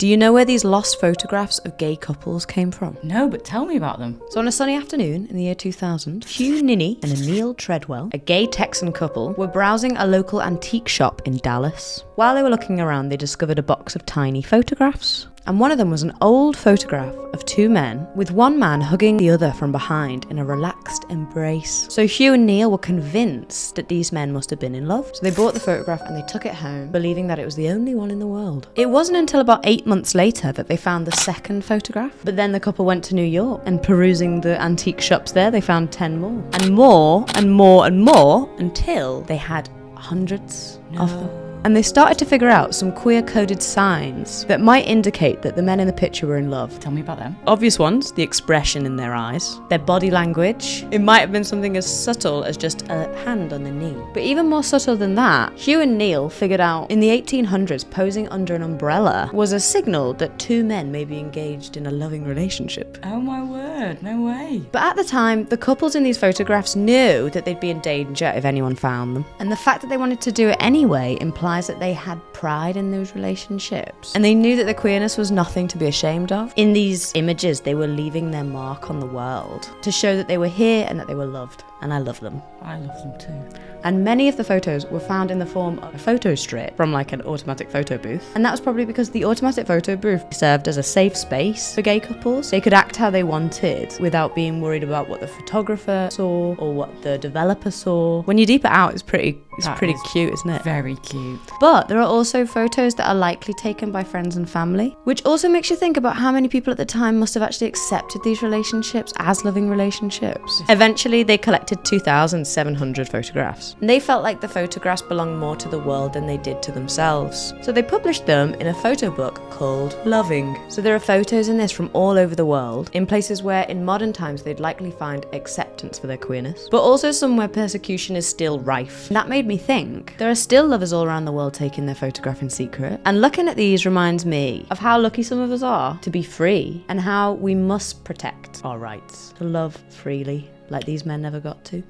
Do you know where these lost photographs of gay couples came from? No, but tell me about them. So on a sunny afternoon in the year 2000, Hugh Ninny and Neil Treadwell, a gay Texan couple, were browsing a local antique shop in Dallas. While they were looking around, they discovered a box of tiny photographs. And one of them was an old photograph of two men, with one man hugging the other from behind in a relaxed embrace. So Hugh and Neil were convinced that these men must have been in love. So they bought the photograph and they took it home, believing that it was the only one in the world. It wasn't until about 8 months later that they found the second photograph. But then the couple went to New York, and perusing the antique shops there, they found 10 more. And more and more and more until they had hundreds of them. And they started to figure out some queer-coded signs that might indicate that the men in the picture were in love. Tell me about them. Obvious ones: the expression in their eyes, their body language. It might have been something as subtle as just a hand on the knee. But even more subtle than that, Hugh and Neil figured out in the 1800s posing under an umbrella was a signal that two men may be engaged in a loving relationship. Oh my word, no way. But at the time, the couples in these photographs knew that they'd be in danger if anyone found them. And the fact that they wanted to do it anyway implies that they had pride in those relationships. And they knew that their queerness was nothing to be ashamed of. In these images, they were leaving their mark on the world to show that they were here and that they were loved. And I love them. I love them too. And many of the photos were found in the form of a photo strip from like an automatic photo booth. And that was probably because the automatic photo booth served as a safe space for gay couples. They could act how they wanted without being worried about what the photographer saw or what the developer saw. When you deep it out, it's pretty cute, isn't it? Very cute. But there are also photos that are likely taken by friends and family, which also makes you think about how many people at the time must have actually accepted these relationships as loving relationships. Eventually, they collected 2,700 photographs. And they felt like the photographs belonged more to the world than they did to themselves. So they published them in a photo book called Loving. So there are photos in this from all over the world, in places where in modern times they'd likely find acceptance for their queerness, but also some where persecution is still rife. And that made me think, there are still lovers all around the world taking their photograph in secret. And looking at these reminds me of how lucky some of us are to be free, and how we must protect our rights to love freely, like these men never got to.